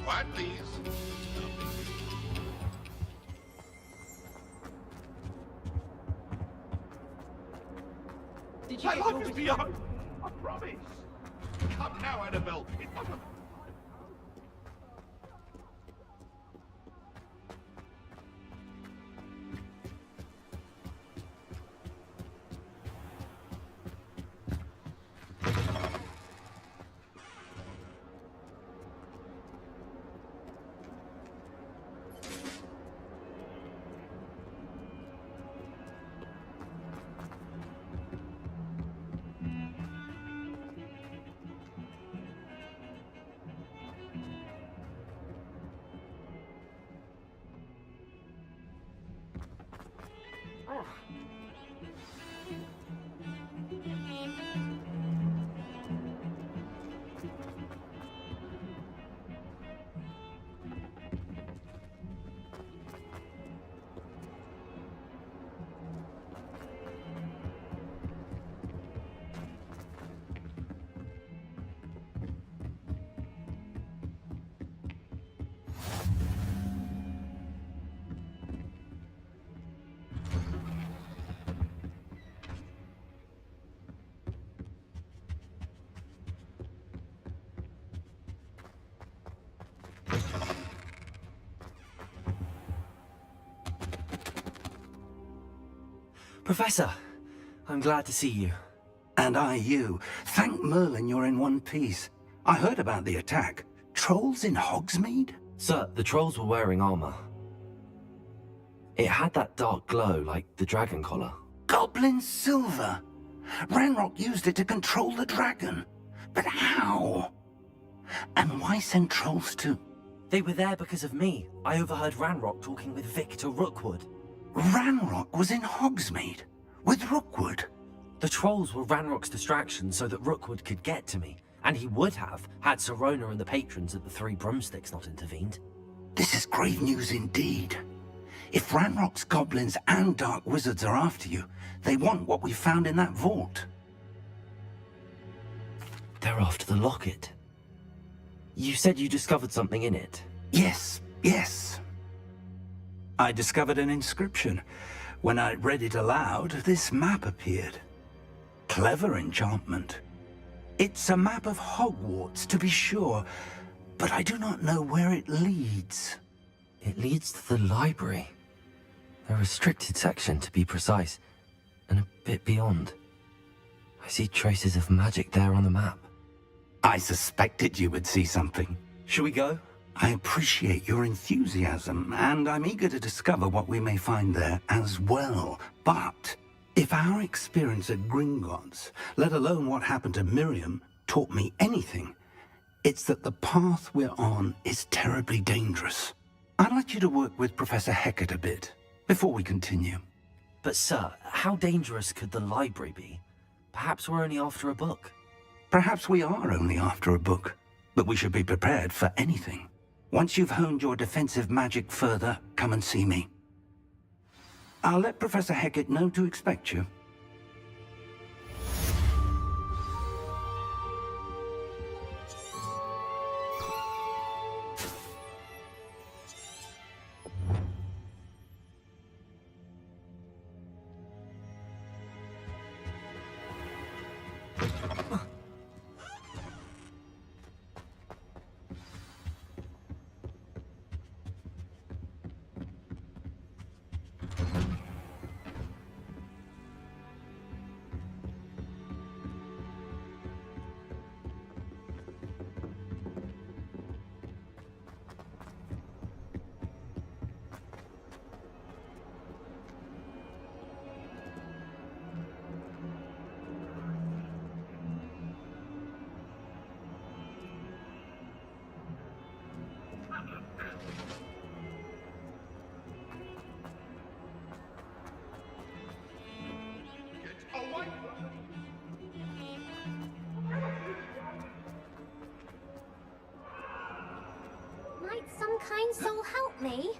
Quiet, please. Did you My get life your is beyond. I promise. Come now, Annabelle. It doesn't. Professor, I'm glad to see you. And I you. Thank Merlin you're in one piece. I heard about the attack. Trolls in Hogsmeade? Sir, the trolls were wearing armor. It had that dark glow like the dragon collar. Goblin silver! Ranrock used it to control the dragon. But how? And why send trolls to... They were there because of me. I overheard Ranrock talking with Victor Rookwood. Ranrock was in Hogsmeade? With Rookwood? The trolls were Ranrock's distraction so that Rookwood could get to me. And he would have, had Sirona and the patrons at the Three Broomsticks not intervened. This is grave news indeed. If Ranrock's goblins and dark wizards are after you, they want what we found in that vault. They're after the locket. You said you discovered something in it. Yes. I discovered an inscription. When I read it aloud, this map appeared. Clever enchantment. It's a map of Hogwarts, to be sure, but I do not know where it leads. It leads to the library. A restricted section, to be precise, and a bit beyond. I see traces of magic there on the map. I suspected you would see something. Shall we go? I appreciate your enthusiasm, and I'm eager to discover what we may find there as well. But if our experience at Gringotts, let alone what happened to Miriam, taught me anything, it's that the path we're on is terribly dangerous. I'd like you to work with Professor Hecat a bit, before we continue. But sir, how dangerous could the library be? Perhaps we're only after a book. Perhaps we are only after a book, but we should be prepared for anything. Once you've honed your defensive magic further, come and see me. I'll let Professor Hecat know to expect you. Might some kind soul help me?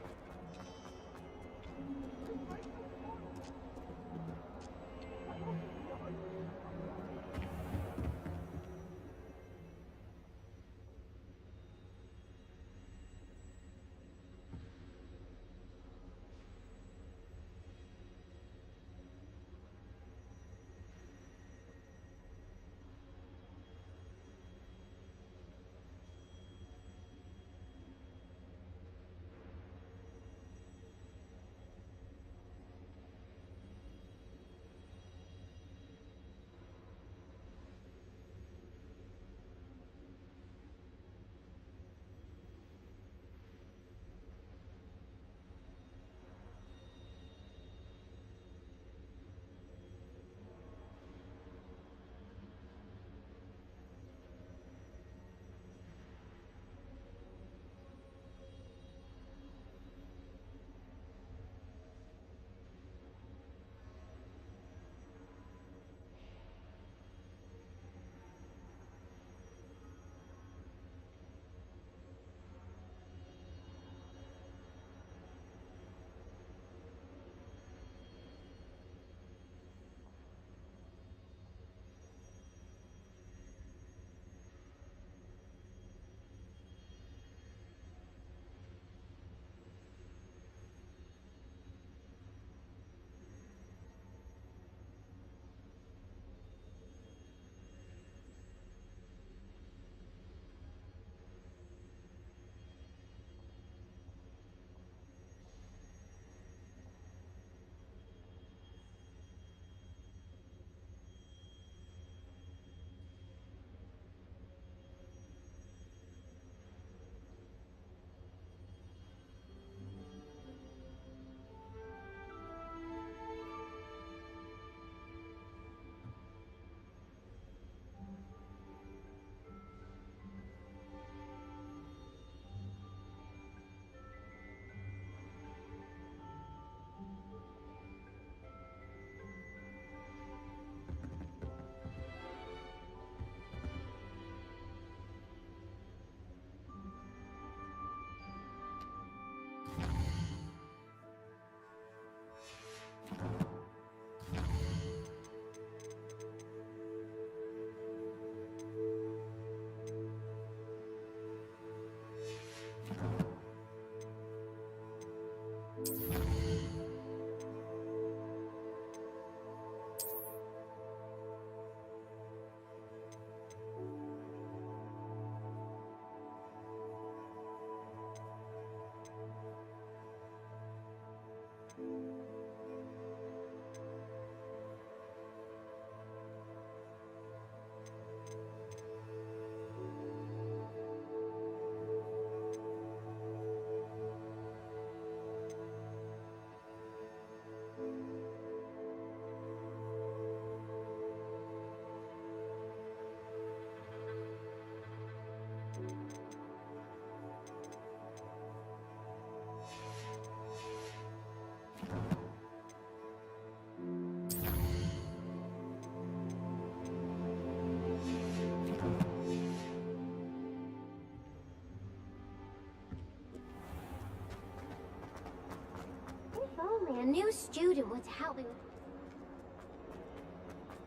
new student were to help me with...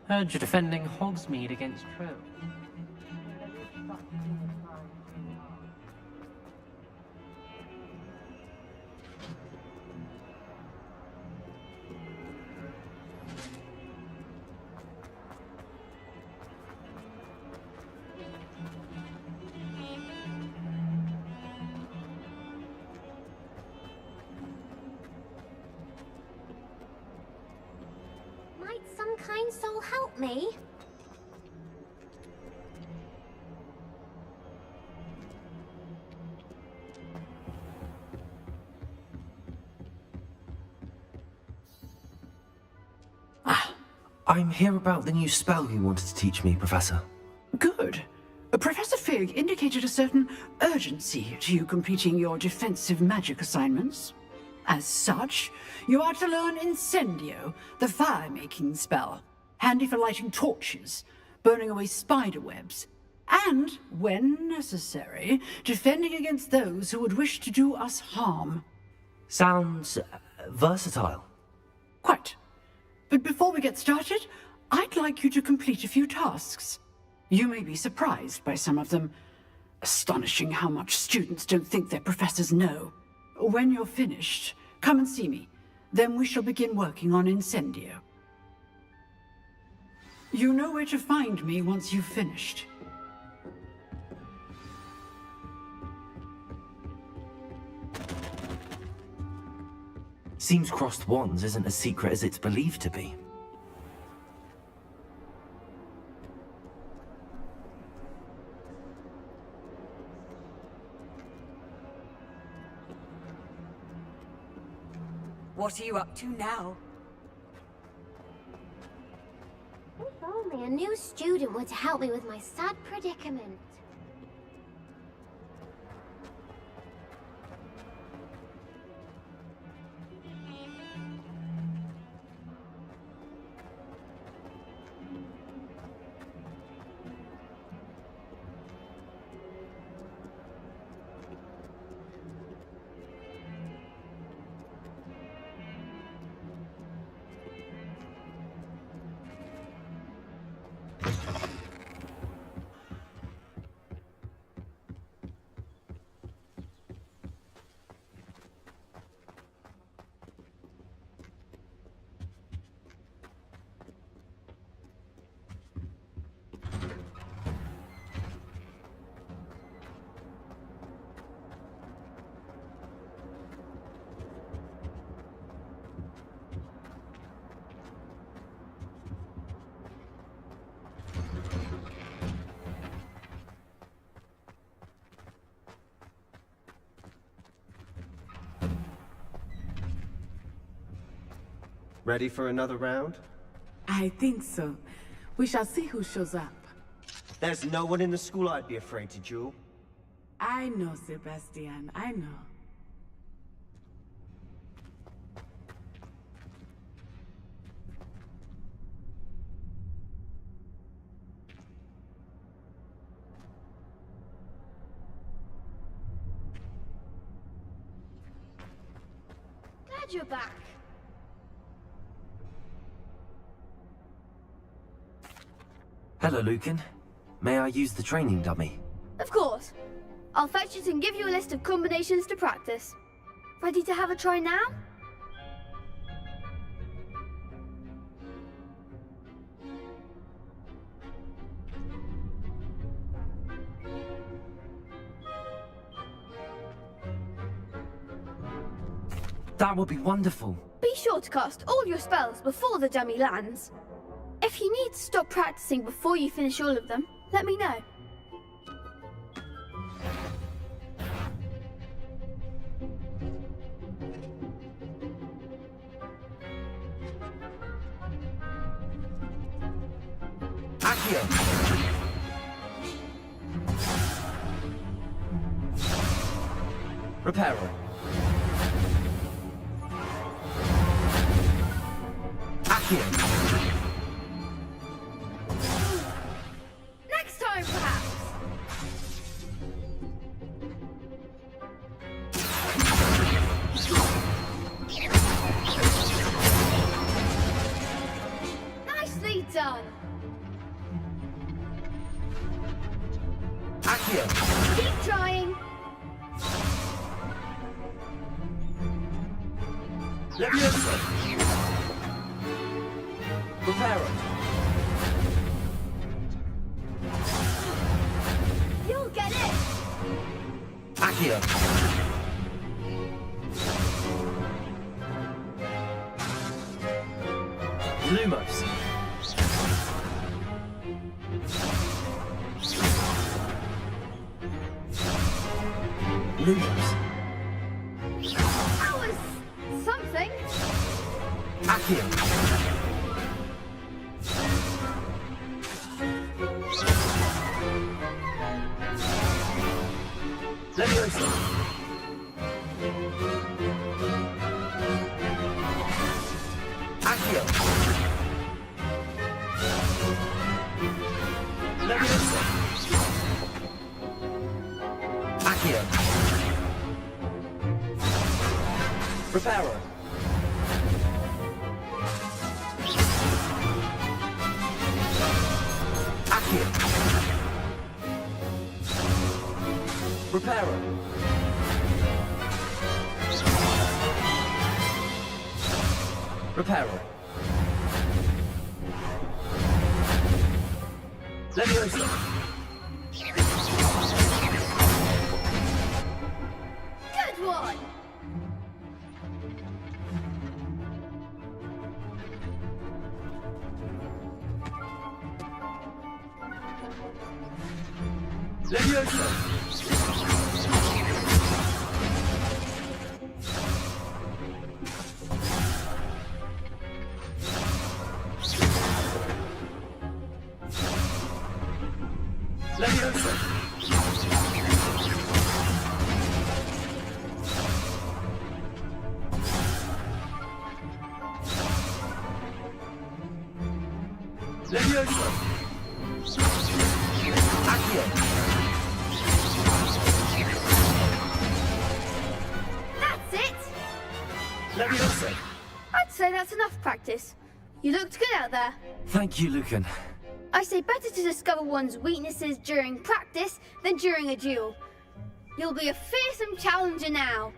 Heard you're defending Hogsmeade against trolls. Might some kind soul help me? I'm here about the new spell you wanted to teach me, Professor. Good. Professor Fig indicated a certain urgency to you completing your defensive magic assignments. As such, you are to learn Incendio, the fire-making spell, handy for lighting torches, burning away spider webs, and, when necessary, defending against those who would wish to do us harm. Sounds versatile. Quite. But before we get started, I'd like you to complete a few tasks. You may be surprised by some of them. Astonishing how much students don't think their professors know. When you're finished, come and see me. Then we shall begin working on Incendio. You know where to find me once you've finished. Seems crossed wands isn't as secret as it's believed to be. What are you up to now? If only a new student were to help me with my sad predicament. Ready for another round? I think so. We shall see who shows up. There's no one in the school I'd be afraid to duel. I know, Sebastian. I know. Glad you're back. Hello, Lucan. May I use the training dummy? Of course. I'll fetch it and give you a list of combinations to practice. Ready to have a try now? That would be wonderful. Be sure to cast all your spells before the dummy lands. If you need to stop practicing before you finish all of them, let me know. Accio! Reparo. Accio! Next time, perhaps! done. Accio! Keep trying. Leviosa! Preparo! You'll get it. Accio! Lumos! Lumos! That was something. Accio! Leviosa! Accio! Leviosa! Accio! Preparo! Accio! Preparo! Preparo! Leviosa! Good one. Leviosa! Leviosa! Leviosa! Accio! That's it. Leviosa! I'd say that's enough practice. You looked good out there. Thank you, Lucan. I say better to discover one's weaknesses during practice than during a duel. You'll be a fearsome challenger now.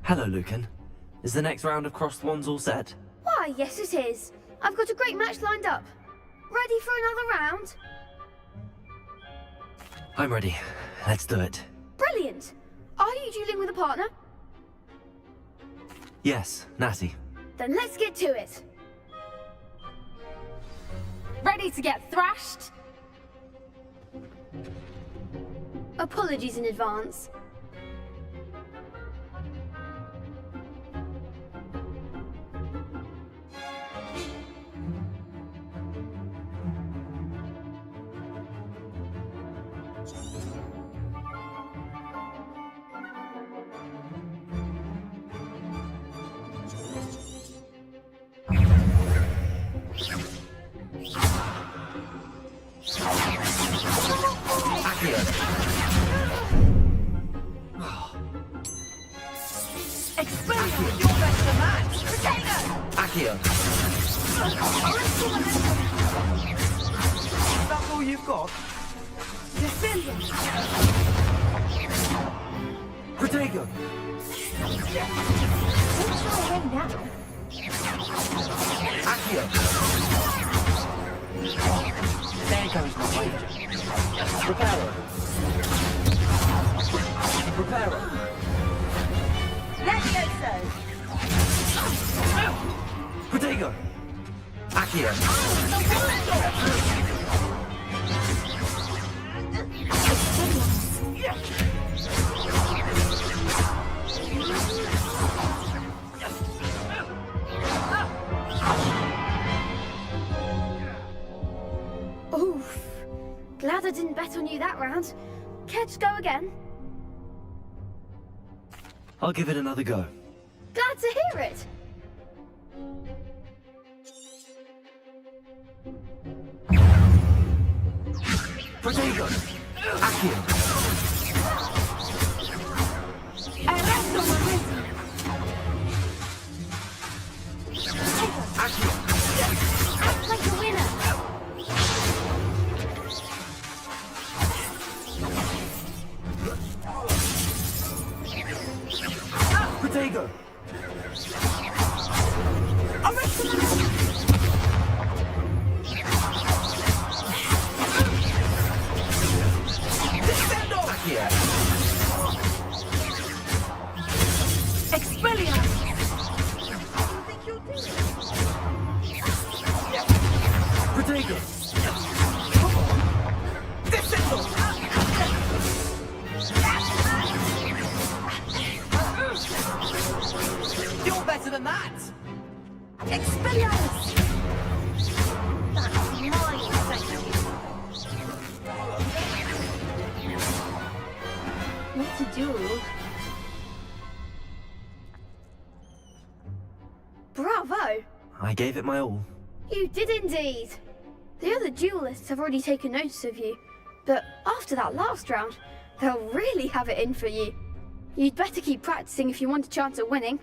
Hello, Lucan. Is the next round of crossed wands all set? Why, yes it is. I've got a great match lined up. Ready for another round? I'm ready. Let's do it. Brilliant. Are you dueling with a partner? Yes, Natty. Then let's get to it. Ready to get thrashed? Apologies in advance. That's all you've got? Protego! Accio! There goes my wager. Preparo! Preparo! Levioso! Protego! Accio! Oof. Glad I didn't bet on you that round. Care to go again? I'll give it another go. Glad to hear it. Protego! Accio! Arresto momento. Accio! Act like a winner. Protego! Expelliarmus. Protego! You're better than that! Expelliarmus. That's mine, thank you. What a duel. Bravo! I gave it my all. You did indeed. The other duelists have already taken notice of you, but after that last round, they'll really have it in for you. You'd better keep practicing if you want a chance at winning,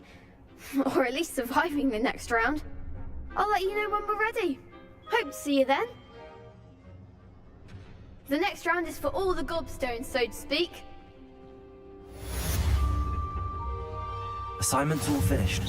or at least surviving the next round. I'll let you know when we're ready. Hope to see you then. The next round is for all the gobstones, so to speak. Assignment's all finished.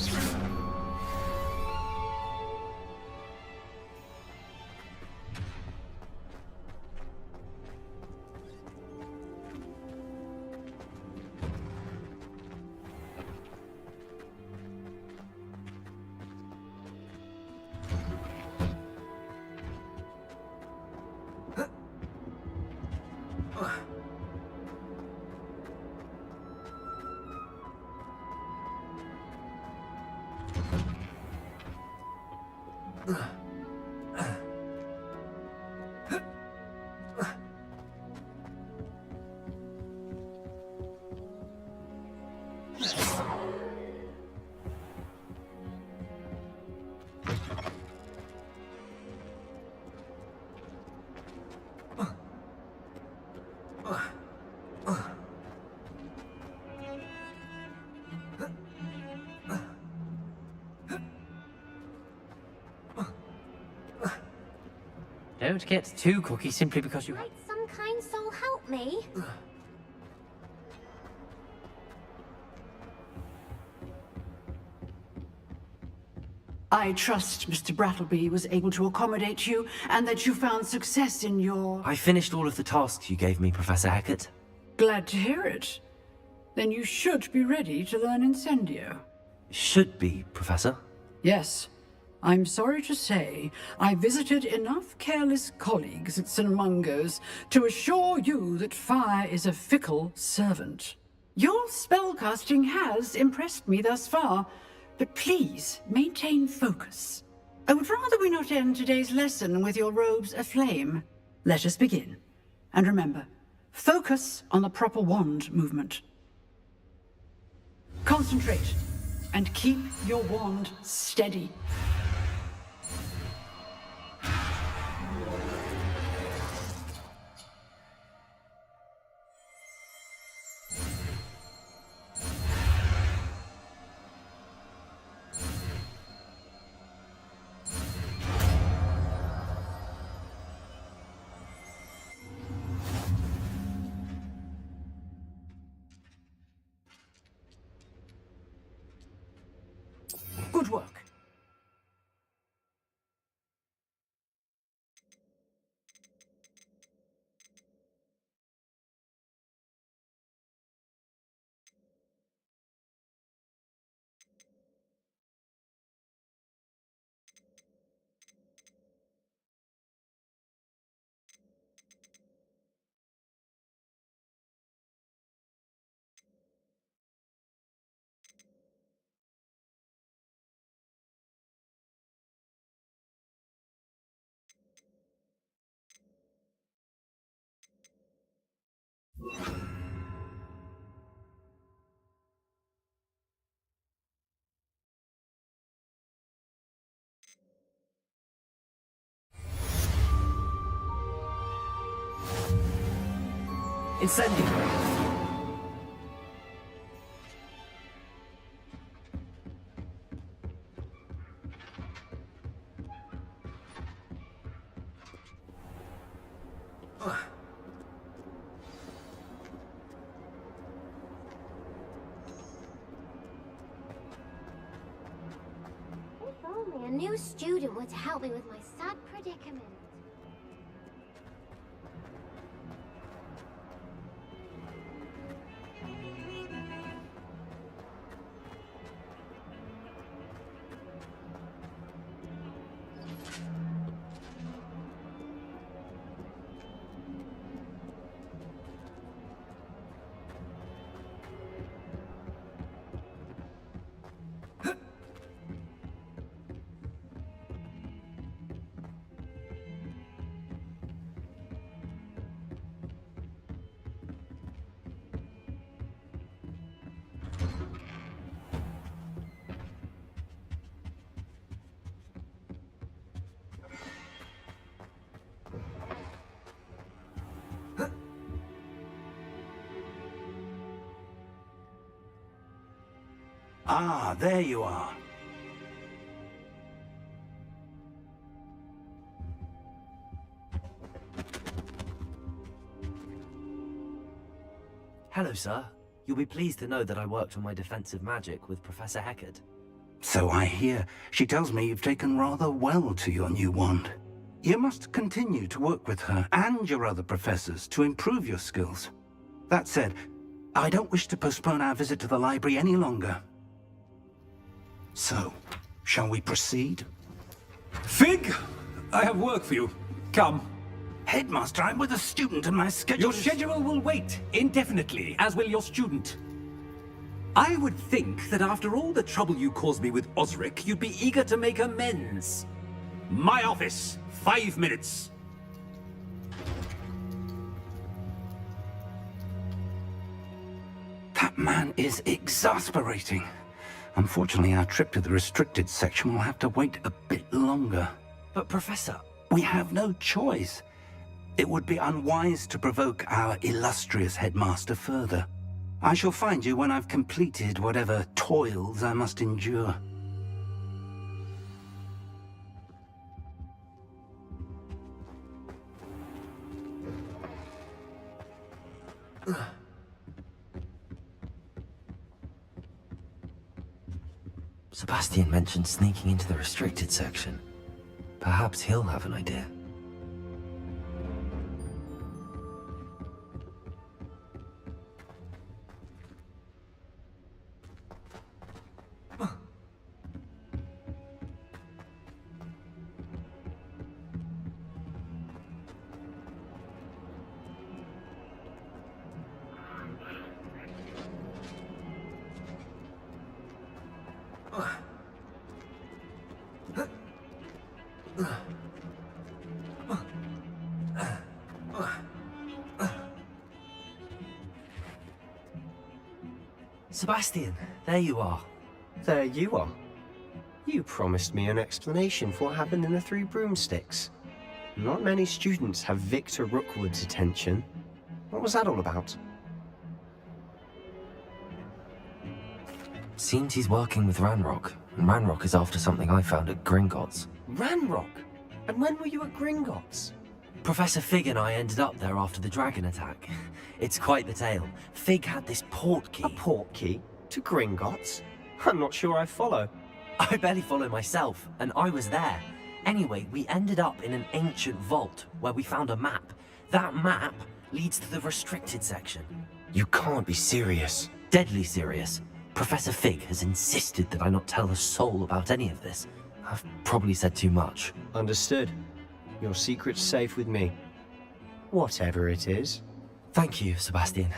Don't get too cocky simply because you... Might some kind soul help me? I trust Mr. Brattleby was able to accommodate you, and that you found success in your... I finished all of the tasks you gave me, Professor Hecat. Glad to hear it. Then you should be ready to learn Incendio. Should be, Professor. Yes. I'm sorry to say, I visited enough careless colleagues at St. Mungo's to assure you that fire is a fickle servant. Your spellcasting has impressed me thus far, but please maintain focus. I would rather we not end today's lesson with your robes aflame. Let us begin. And remember, focus on the proper wand movement. Concentrate, and keep your wand steady. Good work. Incendio! If only a new student would help me with my sad predicament. Ah, there you are. Hello, sir. You'll be pleased to know that I worked on my defensive magic with Professor Heckard. So I hear. She tells me you've taken rather well to your new wand. You must continue to work with her and your other professors to improve your skills. That said, I don't wish to postpone our visit to the library any longer. So, shall we proceed? Fig! I have work for you. Come. Headmaster, I'm with a student and my schedule Your schedule will wait indefinitely, as will your student. I would think that after all the trouble you caused me with Osric, you'd be eager to make amends. My office, 5 minutes. That man is exasperating. Unfortunately, our trip to the restricted section will have to wait a bit longer. But Professor... We have no choice. It would be unwise to provoke our illustrious headmaster further. I shall find you when I've completed whatever toils I must endure. Sebastian mentioned sneaking into the restricted section. Perhaps he'll have an idea. Sebastian, there you are. There you are. You promised me an explanation for what happened in the Three Broomsticks. Not many students have Victor Rookwood's attention. What was that all about? Seems he's working with Ranrock, and Ranrock is after something I found at Gringotts. Ranrock? And when were you at Gringotts? Professor Fig and I ended up there after the dragon attack. It's quite the tale. Fig had this port key. A port key? To Gringotts? I'm not sure I follow. I barely follow myself, and I was there. Anyway, we ended up in an ancient vault where we found a map. That map leads to the restricted section. You can't be serious. Deadly serious. Professor Fig has insisted that I not tell a soul about any of this. I've probably said too much. Understood. Your secret's safe with me. Whatever it is. Thank you, Sebastian.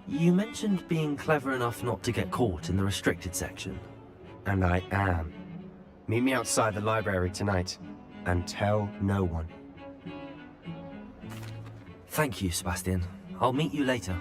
You mentioned being clever enough not to get caught in the restricted section. And I am. Meet me outside the library tonight, and tell no one. Thank you, Sebastian. I'll meet you later.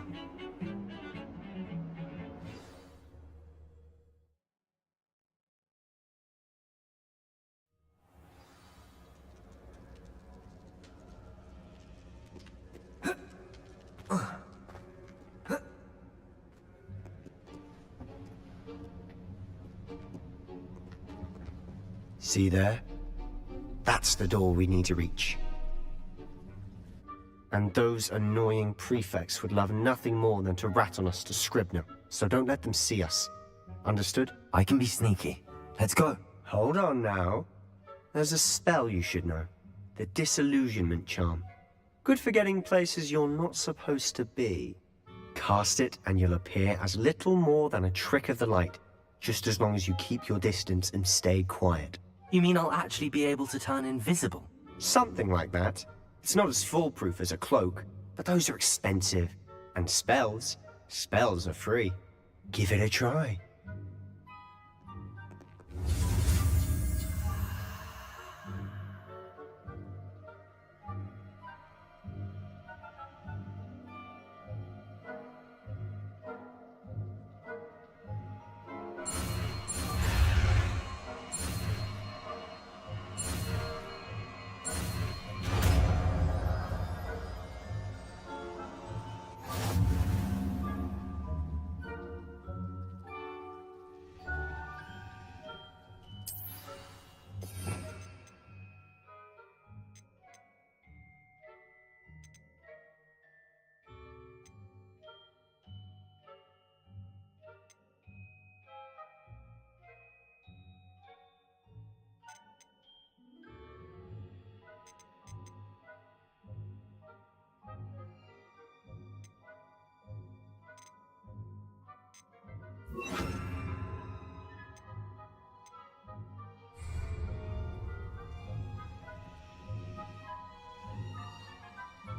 See there? That's the door we need to reach. And those annoying prefects would love nothing more than to rat on us to Scribner, so don't let them see us. Understood? I can be sneaky. Let's go. Hold on now. There's a spell you should know. The Disillusionment Charm. Good for getting places you're not supposed to be. Cast it and you'll appear as little more than a trick of the light, just as long as you keep your distance and stay quiet. You mean I'll actually be able to turn invisible? Something like that. It's not as foolproof as a cloak, but those are expensive. And spells are free. Give it a try.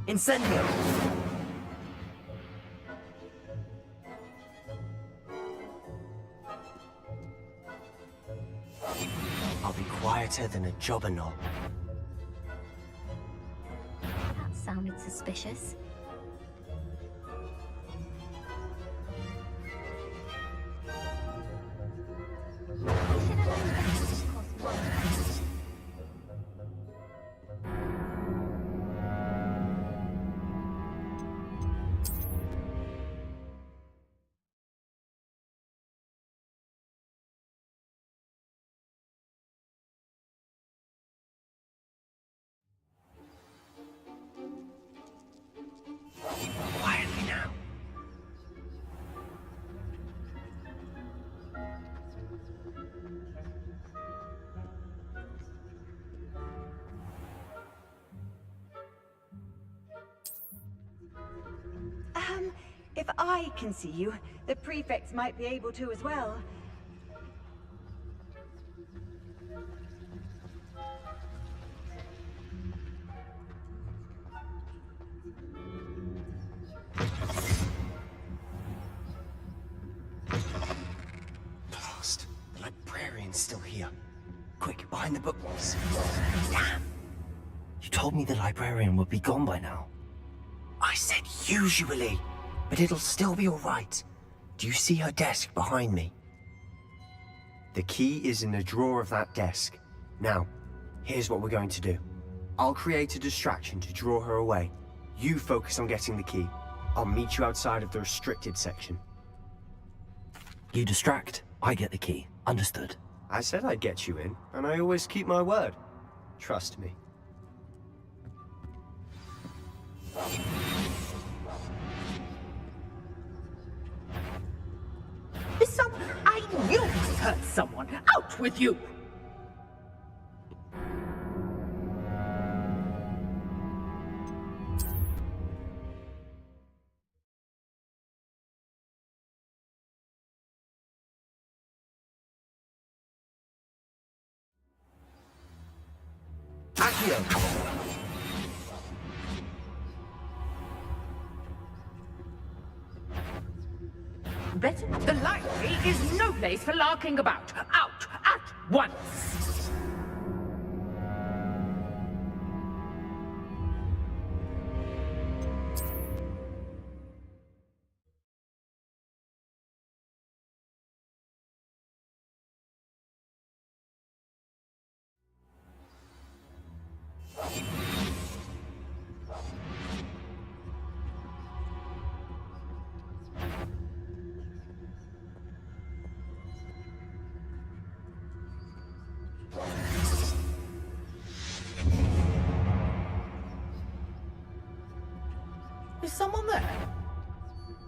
Incendio! I'll be quieter than a jobber knob. That sounded suspicious. Quietly now. If I can see you, the prefects might be able to as well. Blast. The librarian's still here. Quick, behind the bookwalls. Damn. You told me the librarian would be gone by now. I said usually, but it'll still be all right. Do you see her desk behind me? The key is in the drawer of that desk. Now, here's what we're going to do. I'll create a distraction to draw her away. You focus on getting the key. I'll meet you outside of the restricted section. You distract, I get the key. Understood. I said I'd get you in, and I always keep my word. Trust me. I knew you hurt someone. Out with you! Better. The library is no place for larking about. Out at once! someone there?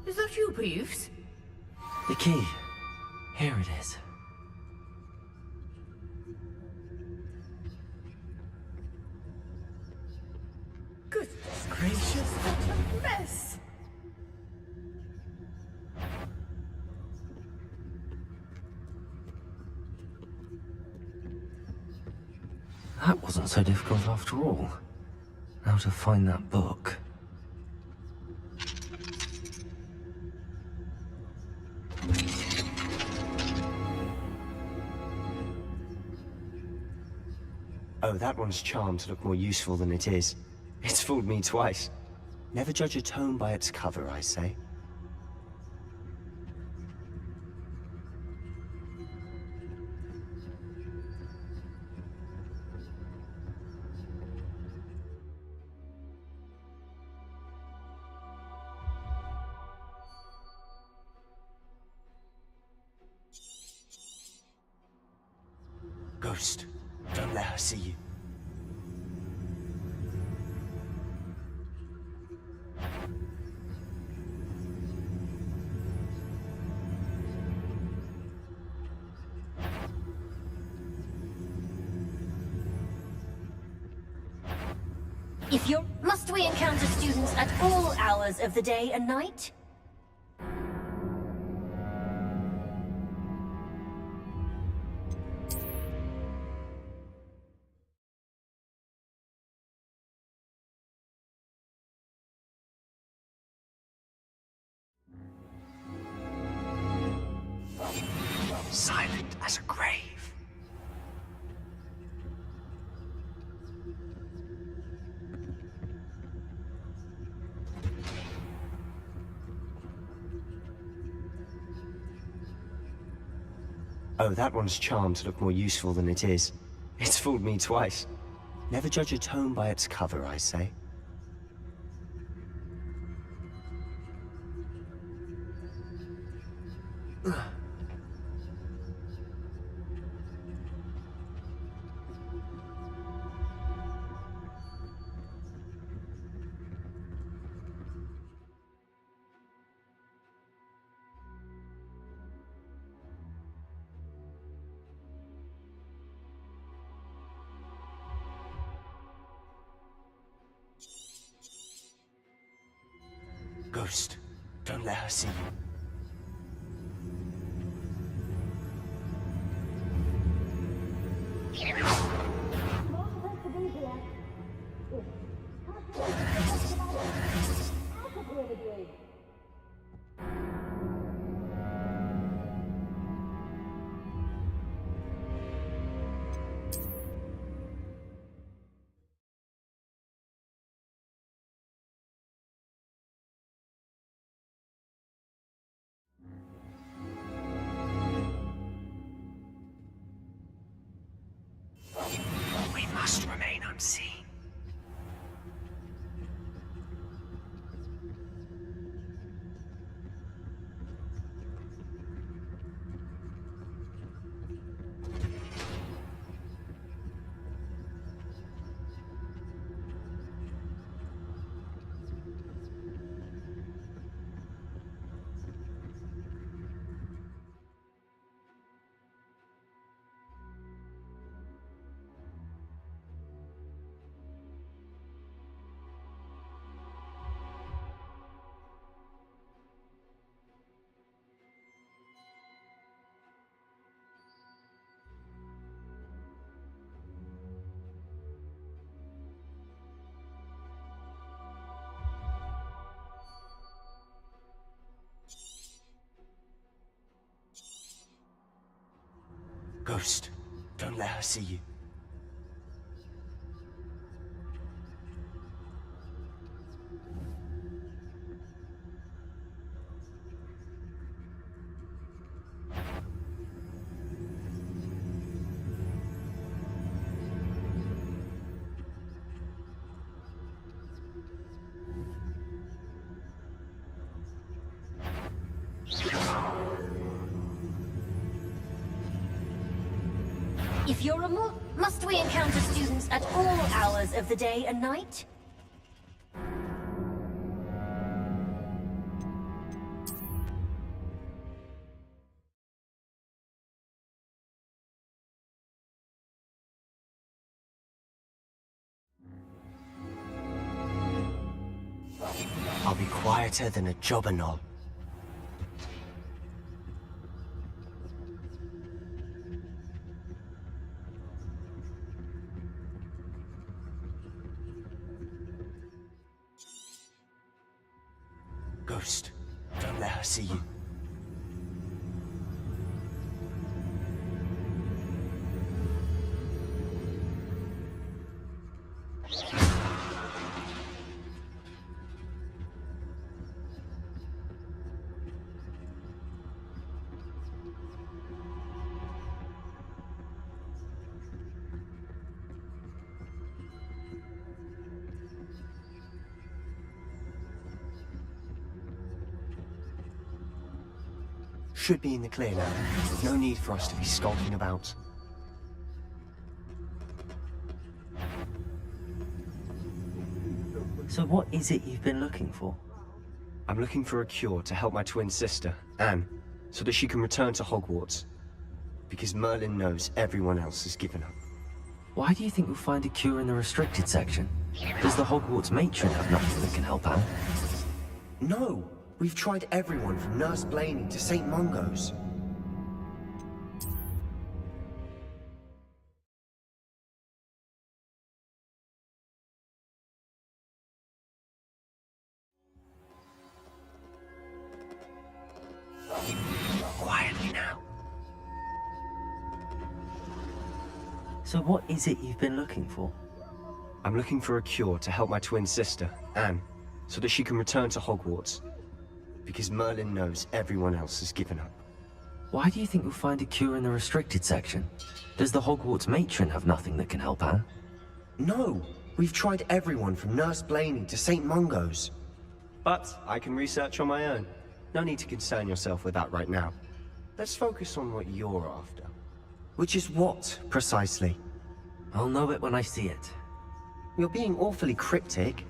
Is that you, Peeves? The key. Here it is. Goodness gracious, what a mess! That wasn't so difficult after all. Now to find that book. Oh, that one's charmed to look more useful than it is. It's fooled me twice. Never judge a tome by its cover, I say. Ghost, don't let her see you. Must we encounter students at all hours of the day and night? Silent as a grave. Oh, that one's charmed to look more useful than it is. It's fooled me twice. Never judge a tome by its cover, I say. Ghost, don't let her see you. We must remain unseen. Ghost, don't let her see you. If you're a must we encounter students at all hours of the day and night? I'll be quieter than a jobberknoll. Ghost, don't let her see you. Should be in the clear now. No need for us to be skulking about. So what is it you've been looking for? I'm looking for a cure to help my twin sister, Anne, so that she can return to Hogwarts. Because Merlin knows everyone else has given up. Why do you think we'll find a cure in the restricted section? Does the Hogwarts matron have nothing that can help Anne? No! We've tried everyone from Nurse Blaney to St. Mungo's. Quietly now. So what is it you've been looking for? I'm looking for a cure to help my twin sister, Anne, so that she can return to Hogwarts. Because Merlin knows everyone else has given up. Why do you think we'll find a cure in the restricted section? Does the Hogwarts matron have nothing that can help Anne? No! We've tried everyone from Nurse Blaney to St. Mungo's. But I can research on my own. No need to concern yourself with that right now. Let's focus on what you're after. Which is what, precisely? I'll know it when I see it. You're being awfully cryptic.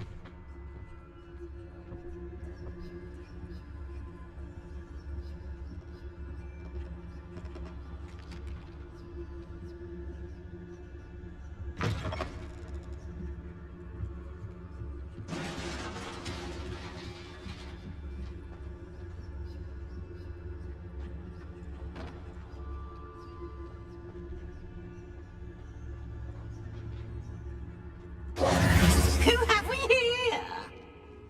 Who have we here?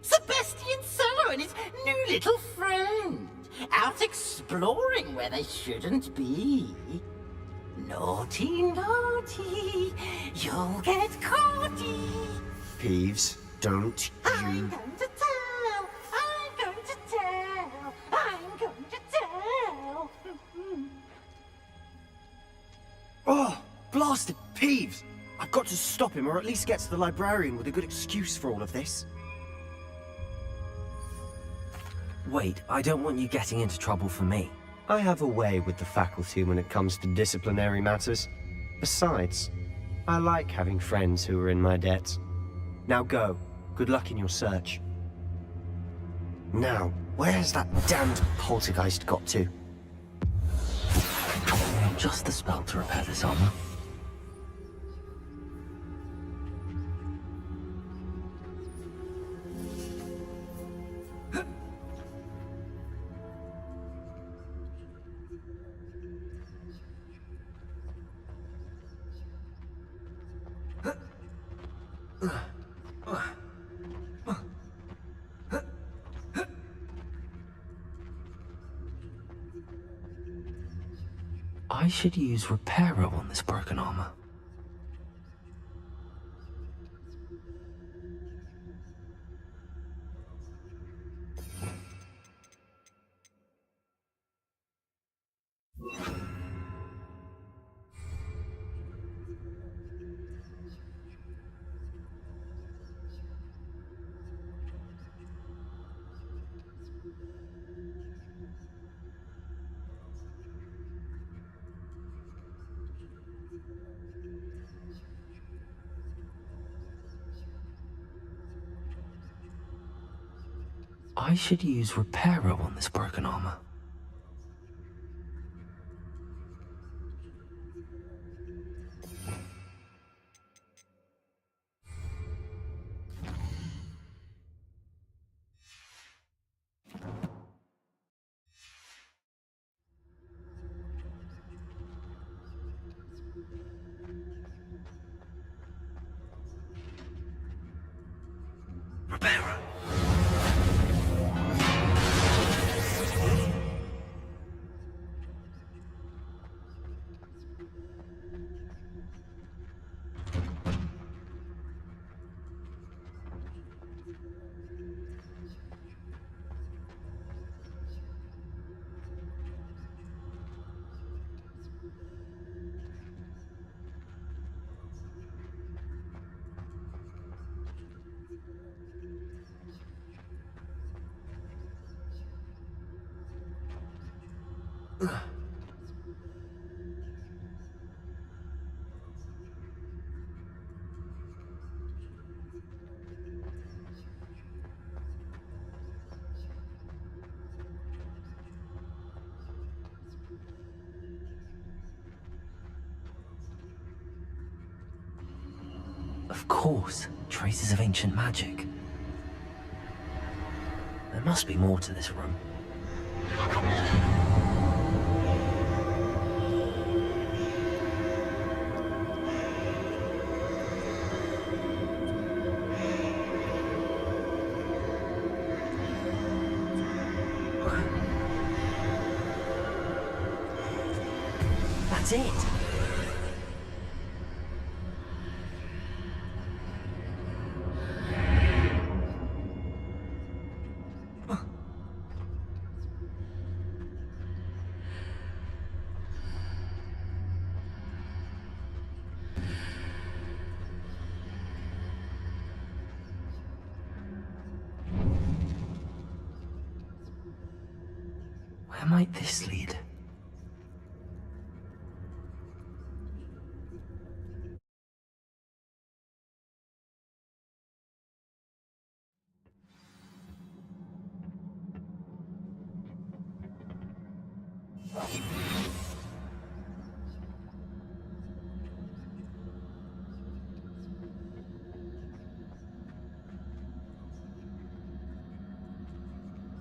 Sebastian Cello and his new little friend. Out exploring where they shouldn't be. Naughty, naughty. You'll get caughty. Peeves, don't I'm you... going to tell. I'm going to tell. I'm going to tell. Oh, blasted Peeves! I've got to stop him, or at least get to the librarian with a good excuse for all of this. Wait, I don't want you getting into trouble for me. I have a way with the faculty when it comes to disciplinary matters. Besides, I like having friends who are in my debt. Now go. Good luck in your search. Now, where's that damned poltergeist got to? Just the spell to repair this armor. I should use Reparo on this broken armor. I should use Reparo on this broken armor. Reparo. Of course, traces of ancient magic. There must be more to this room. That's it. Where might this lead?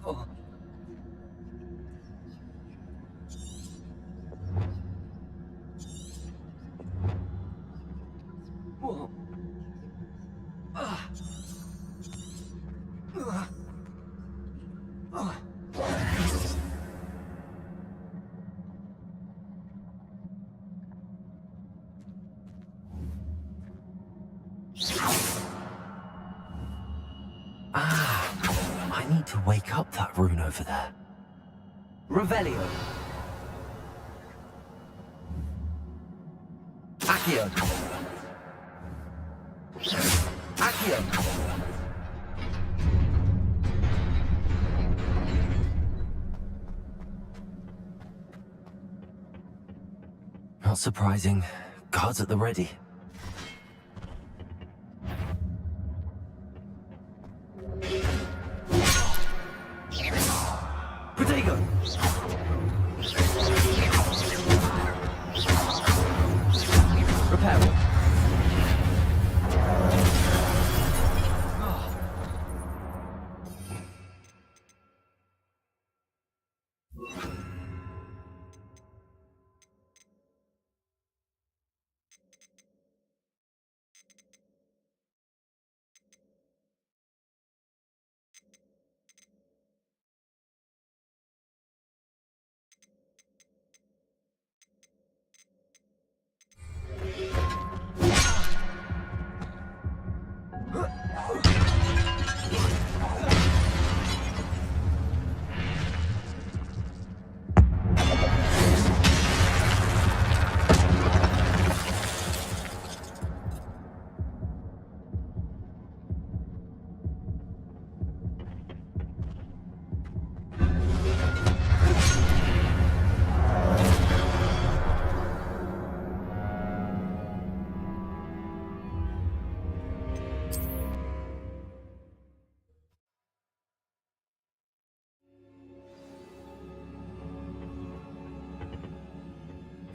Oh. Whoa. I need to wake up that rune over there. Revelio. Accio. Accio. Not surprising. Guards at the ready. Protego! Repair.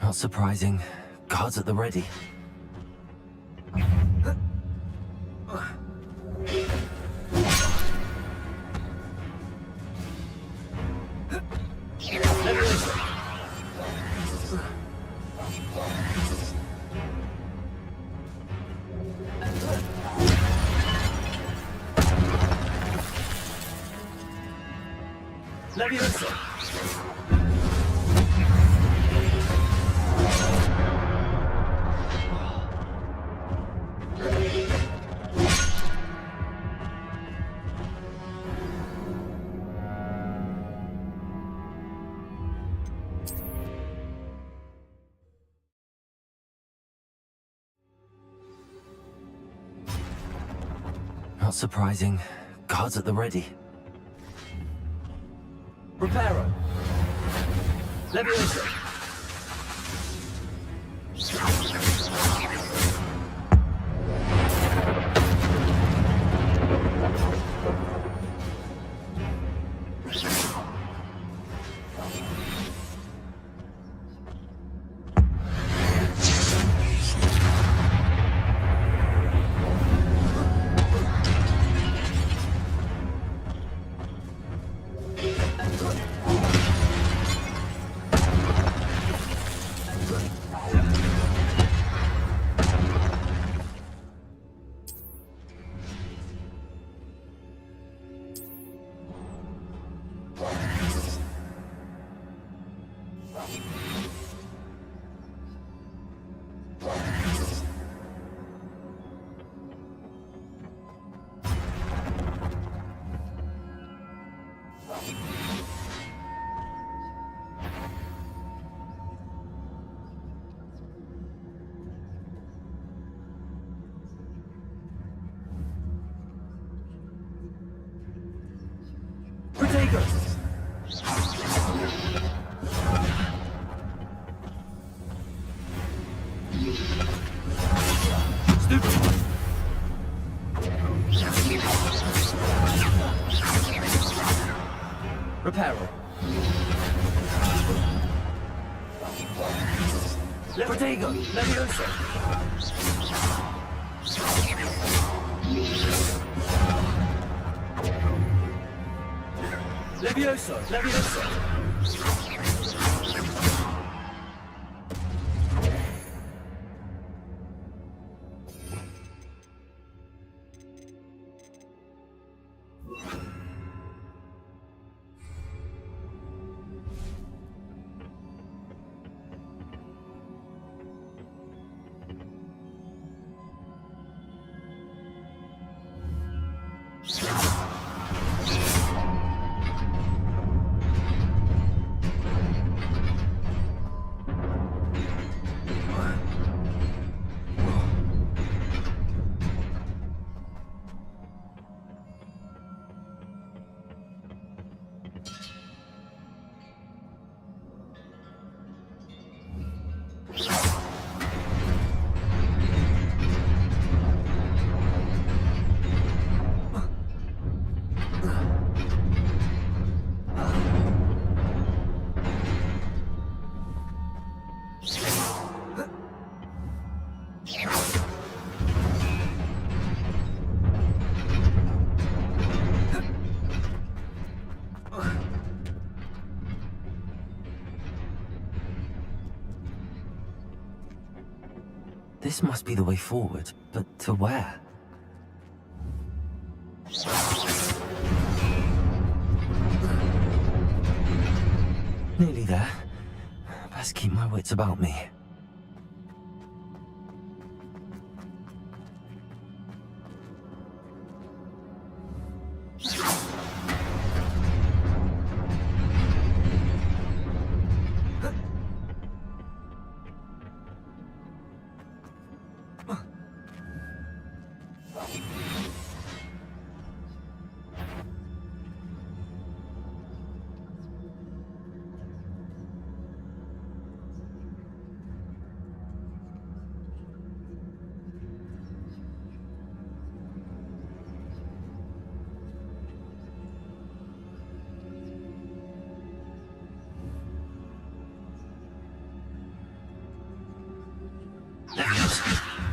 Not surprising. Guards at the ready. Leviosa! Not surprising. Guards at the ready. Reparo! Leviosa! Reparo. Protego. Leviosa. Leviosa. Leviosa. This must be the way forward, but to where? Nearly there. Best keep my wits about me.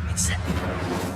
It's set.